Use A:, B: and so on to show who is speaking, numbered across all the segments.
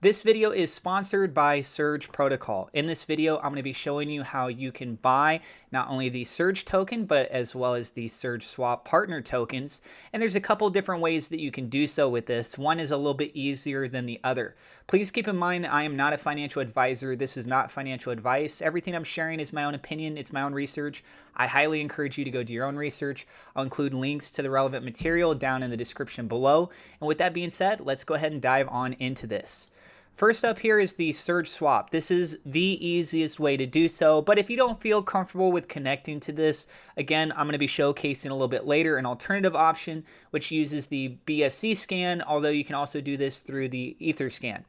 A: This video is sponsored by Surge Protocol. In this video, I'm going to be showing you how you can buy not only the Surge token, but as well as the Surge SWAP partner tokens. And there's a couple different ways that you can do so with this. One is a little bit easier than the other. Please keep in mind that I am not a financial advisor. This is not financial advice. Everything I'm sharing is my own opinion. It's my own research. I highly encourage you to go do your own research. I'll include links to the relevant material down in the description below. And with that being said, let's go ahead and dive on into this. First up here is the Surge Swap. This is the easiest way to do so, but if you don't feel comfortable with connecting to this, again, I'm going to be showcasing a little bit later an alternative option which uses the BSCScan, although you can also do this through the Etherscan.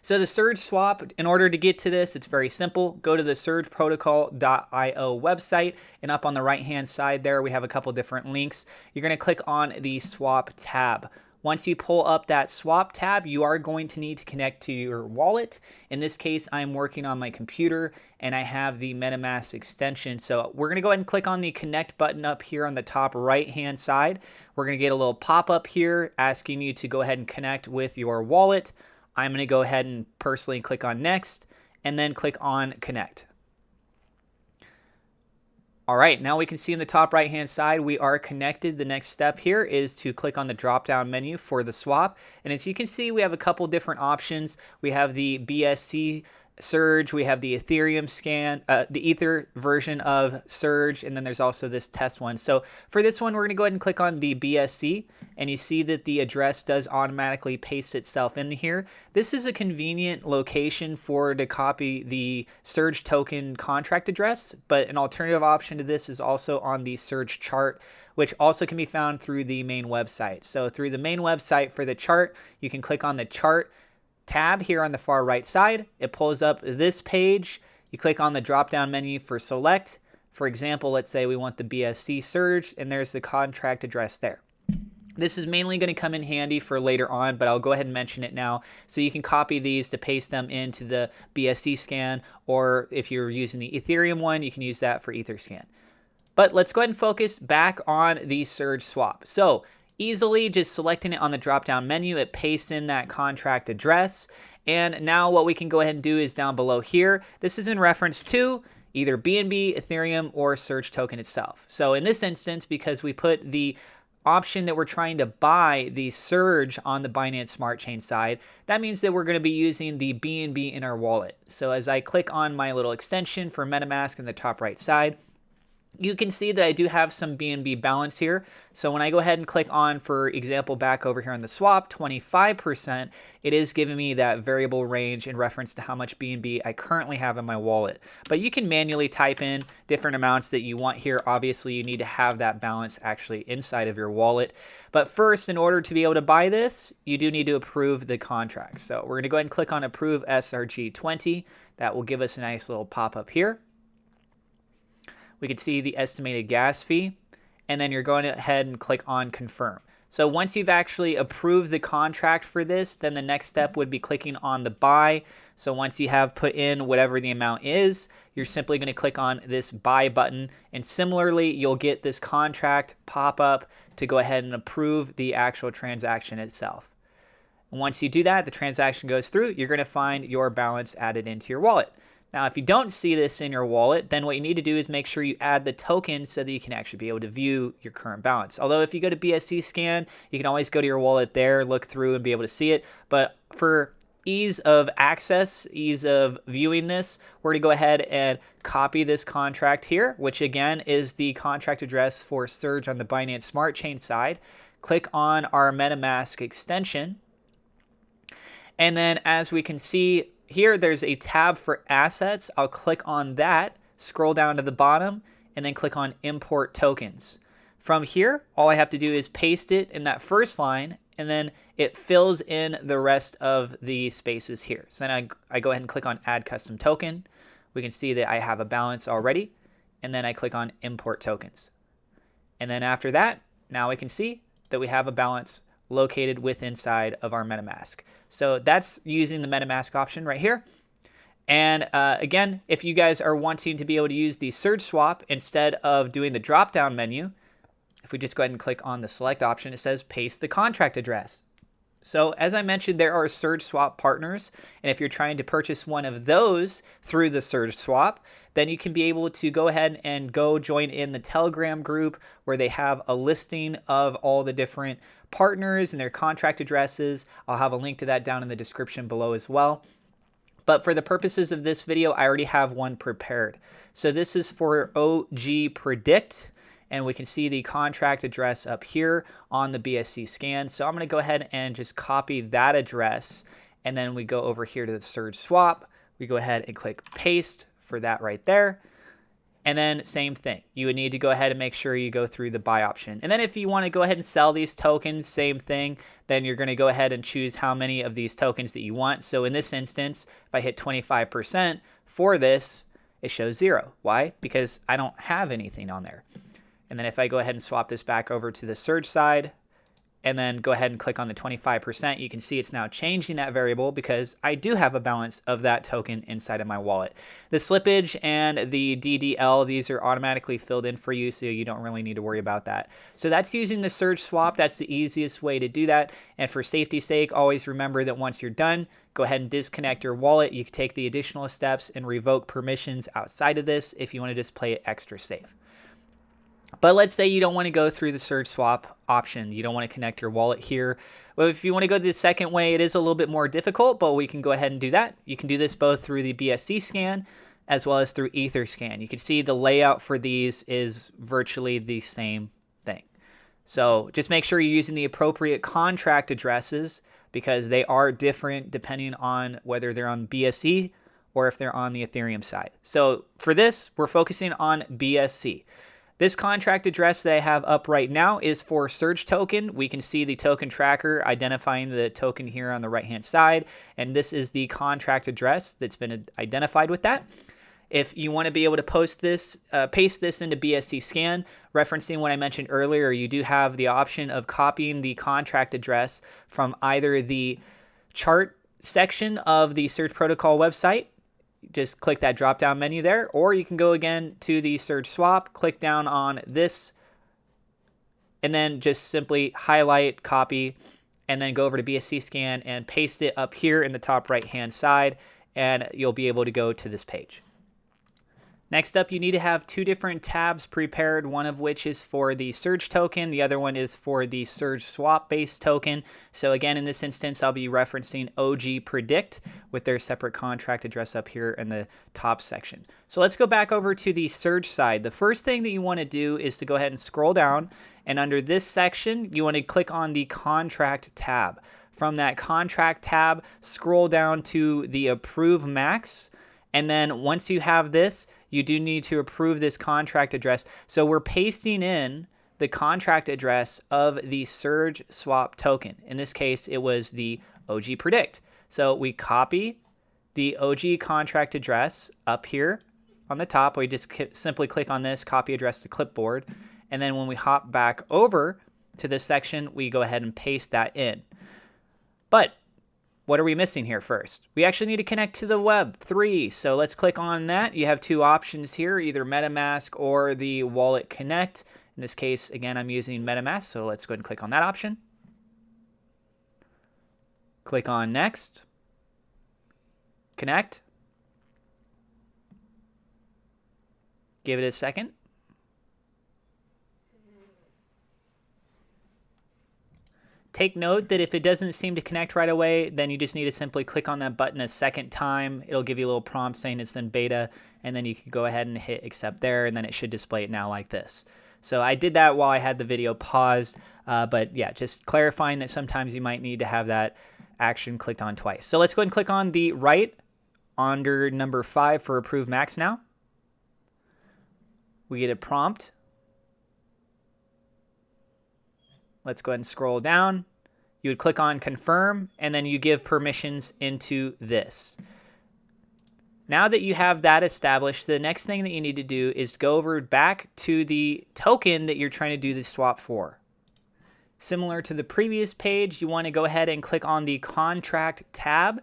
A: So the Surge Swap, in order to get to this, it's very simple. Go to the surgeprotocol.io website, and up on the right-hand side there, we have a couple different links. You're going to click on the Swap tab. Once you pull up that swap tab, you are going to need to connect to your wallet. In this case, I'm working on my computer and I have the MetaMask extension. So we're going to go ahead and click on the connect button up here on the top right-hand side. We're going to get a little pop-up here asking you to go ahead and connect with your wallet. I'm going to go ahead and personally click on next and then click on connect. All right, now we can see in the top right-hand side, we are connected. The next step here is to click on the drop-down menu for the swap. And as you can see, we have a couple different options. We have the BSC Surge, we have the Ethereum scan, the Ether version of Surge, and then there's also this test one. So for this one, we're going to go ahead and click on the BSC, and you see that the address does automatically paste itself in here. This is a convenient location to copy the Surge token contract address, but an alternative option to this is also on the Surge chart, which also can be found through the main website. So through the main website for the chart, you can click on the chart tab here on the far right side. It pulls up this page. You click on the drop down menu for select. For example, let's say we want the BSC Surge, and there's the contract address there. This is mainly going to come in handy for later on, but I'll go ahead and mention it now. So you can copy these to paste them into the BSC scan, or if you're using the Ethereum one, you can use that for Etherscan. But let's go ahead and focus back on the Surge Swap. So easily just selecting it on the drop down menu, it pastes in that contract address. And now what we can go ahead and do is down below here, this is in reference to either BNB, Ethereum, or Surge token itself. So in this instance, because we put the option that we're trying to buy the Surge on the Binance Smart Chain side, that means that we're going to be using the BNB in our wallet. So as I click on my little extension for MetaMask in the top right side, you can see that I do have some BNB balance here. So when I go ahead and click on, for example, back over here on the swap, 25%, it is giving me that variable range in reference to how much BNB I currently have in my wallet. But you can manually type in different amounts that you want here. Obviously, you need to have that balance actually inside of your wallet. But first, in order to be able to buy this, you do need to approve the contract. So we're going to go ahead and click on Approve SRG 20. That will give us a nice little pop-up here. We can see the estimated gas fee, and then you're going ahead and click on confirm. So once you've actually approved the contract for this, then the next step would be clicking on the buy. So once you have put in whatever the amount is, you're simply going to click on this buy button, and similarly, you'll get this contract pop up to go ahead and approve the actual transaction itself. And once you do that, the transaction goes through, you're going to find your balance added into your wallet. Now, if you don't see this in your wallet, then what you need to do is make sure you add the token so that you can actually be able to view your current balance. Although if you go to BSCScan, you can always go to your wallet there, look through and be able to see it. But for ease of access, ease of viewing this, we're going to go ahead and copy this contract here, which again is the contract address for Surge on the Binance Smart Chain side. Click on our MetaMask extension. And then as we can see, here, there's a tab for assets. I'll click on that, scroll down to the bottom, and then click on import tokens. From here, all I have to do is paste it in that first line, and then it fills in the rest of the spaces here. So then I go ahead and click on add custom token. We can see that I have a balance already, and then I click on import tokens. And then after that, now we can see that we have a balance located inside of our MetaMask. So that's using the MetaMask option right here. And again, if you guys are wanting to be able to use the Surge Swap instead of doing the drop-down menu, if we just go ahead and click on the select option, it says paste the contract address. So as I mentioned, there are Surge Swap partners, and if you're trying to purchase one of those through the Surge Swap, then you can be able to go ahead and go join in the Telegram group where they have a listing of all the different partners and their contract addresses. I'll have a link to that down in the description below as well. But for the purposes of this video, I already have one prepared. So this is for OG Predict. And we can see the contract address up here on the BSCScan. So I'm going to go ahead and just copy that address. And then we go over here to the Surge Swap. We go ahead and click paste for that right there. And then same thing. You would need to go ahead and make sure you go through the buy option. And then if you want to go ahead and sell these tokens, same thing. Then you're going to go ahead and choose how many of these tokens that you want. So in this instance, if I hit 25% for this, it shows 0. Why? Because I don't have anything on there. And then if I go ahead and swap this back over to the Surge side and then go ahead and click on the 25%, you can see it's now changing that variable because I do have a balance of that token inside of my wallet. The slippage and the DDL, these are automatically filled in for you, so you don't really need to worry about that. So that's using the Surge Swap. That's the easiest way to do that. And for safety's sake, always remember that once you're done, go ahead and disconnect your wallet. You can take the additional steps and revoke permissions outside of this if you want to just play it extra safe. But let's say you don't want to go through the Surge Swap option. You don't want to connect your wallet here. Well, if you want to go the second way, it is a little bit more difficult, but we can go ahead and do that. You can do this both through the BSCScan as well as through Etherscan. You can see the layout for these is virtually the same thing. So just make sure you're using the appropriate contract addresses because they are different depending on whether they're on BSC or if they're on the Ethereum side. So for this, we're focusing on BSC. This contract address that I have up right now is for Surge token. We can see the token tracker identifying the token here on the right-hand side, and this is the contract address that's been identified with that. If you want to be able to paste this into BSCScan, referencing what I mentioned earlier, you do have the option of copying the contract address from either the chart section of the Surge Protocol website. Just click that drop down menu there, or you can go again to the Surge Swap, click down on this, and then just simply highlight, copy, and then go over to BSCScan and paste it up here in the top right hand side, and you'll be able to go to this page. Next up, you need to have two different tabs prepared, one of which is for the Surge token, the other one is for the Surge Swap based token. So again, in this instance, I'll be referencing OG Predict with their separate contract address up here in the top section. So let's go back over to the Surge side. The first thing that you want to do is to go ahead and scroll down, and under this section, you want to click on the Contract tab. From that Contract tab, scroll down to the Approve Max. And then once you have this, you do need to approve this contract address. So we're pasting in the contract address of the Surge Swap token. In this case, it was the OG Predict. So we copy the OG contract address up here on the top. We just simply click on this, copy address to clipboard. And then when we hop back over to this section, we go ahead and paste that in. But what are we missing here first? We actually need to connect to the Web3. So let's click on that. You have two options here, either MetaMask or the Wallet Connect. In this case, again, I'm using MetaMask. So let's go ahead and click on that option. Click on Next. Connect. Give it a second. Take note that if it doesn't seem to connect right away, then you just need to simply click on that button a second time. It'll give you a little prompt saying it's in beta, and then you can go ahead and hit accept there, and then it should display it now like this. So I did that while I had the video paused, but yeah, just clarifying that sometimes you might need to have that action clicked on twice. So let's go ahead and click on the right under number 5 for Approve Max now. We get a prompt. Let's go ahead and scroll down. You would click on confirm, and then you give permissions into this. Now that you have that established, the next thing that you need to do is go over back to the token that you're trying to do the swap for. Similar to the previous page, you want to go ahead and click on the contract tab,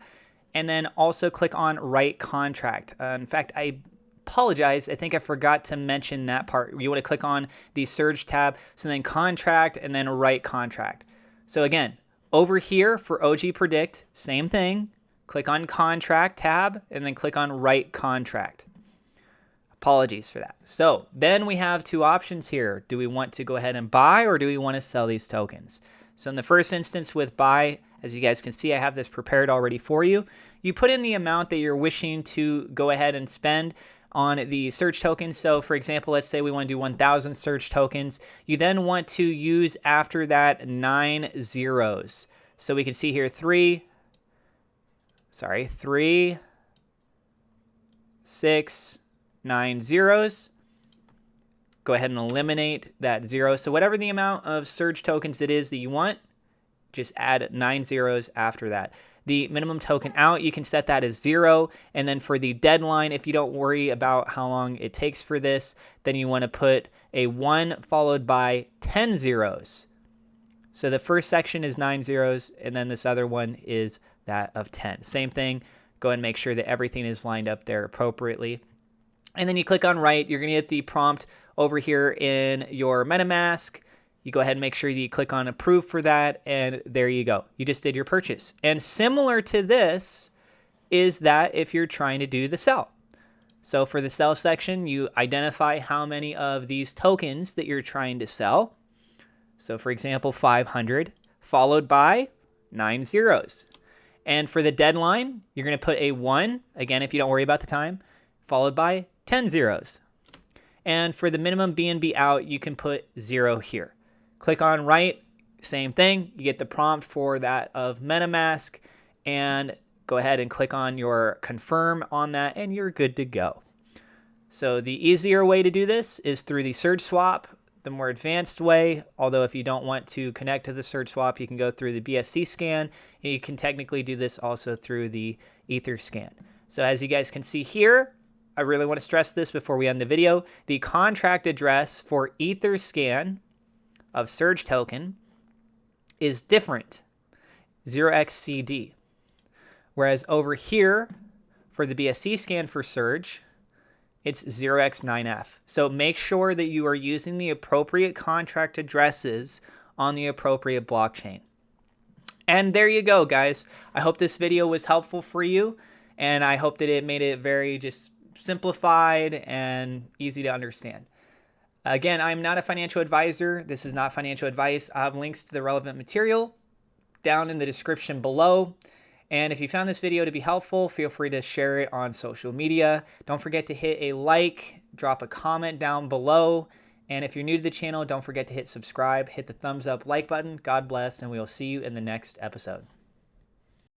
A: and then also click on write contract. In fact, I apologize. I think I forgot to mention that part. You want to click on the Surge tab, so then contract, and then write contract. So again, over here for OG Predict, same thing. Click on Contract tab and then click on Write Contract. Apologies for that. So then we have two options here. Do we want to go ahead and buy or do we want to sell these tokens? So in the first instance with buy, as you guys can see, I have this prepared already for you. You put in the amount that you're wishing to go ahead and spend on the Surge tokens. So for example, let's say we want to do 1,000 Surge tokens. You then want to use after that 9 zeros. So we can see here 3, 6, 9 zeros. Go ahead and eliminate that 0. So whatever the amount of Surge tokens it is that you want, just add 9 zeros after that. The minimum token out, you can set that as 0. And then for the deadline, if you don't worry about how long it takes for this, then you want to put a 1 followed by 10 zeros. So the first section is 9 zeros, and then this other one is that of 10. Same thing. Go ahead and make sure that everything is lined up there appropriately. And then you click on Write. You're going to get the prompt over here in your MetaMask. You go ahead and make sure that you click on Approve for that, and there you go. You just did your purchase. And similar to this is that if you're trying to do the sell. So for the sell section, you identify how many of these tokens that you're trying to sell. So for example, 500 followed by 9 zeros. And for the deadline, you're going to put a 1, again, if you don't worry about the time, followed by 10 zeros. And for the minimum BNB out, you can put 0 here. Click on Write, same thing. You get the prompt for that of MetaMask, and go ahead and click on your confirm on that, and you're good to go. So the easier way to do this is through the Surge Swap, the more advanced way. Although if you don't want to connect to the Surge Swap, you can go through the BSCScan, and you can technically do this also through the Etherscan. So as you guys can see here, I really want to stress this before we end the video. The contract address for Etherscan of Surge token is different, 0xCD. Whereas over here for the BSCScan for Surge, it's 0x9F. So make sure that you are using the appropriate contract addresses on the appropriate blockchain. And there you go, guys. I hope this video was helpful for you, and I hope that it made it very just simplified and easy to understand. Again, I'm not a financial advisor. This is not financial advice. I have links to the relevant material down in the description below. And if you found this video to be helpful, feel free to share it on social media. Don't forget to hit a like, drop a comment down below. And if you're new to the channel, don't forget to hit subscribe, hit the thumbs up like button. God bless, and we will see you in the next episode.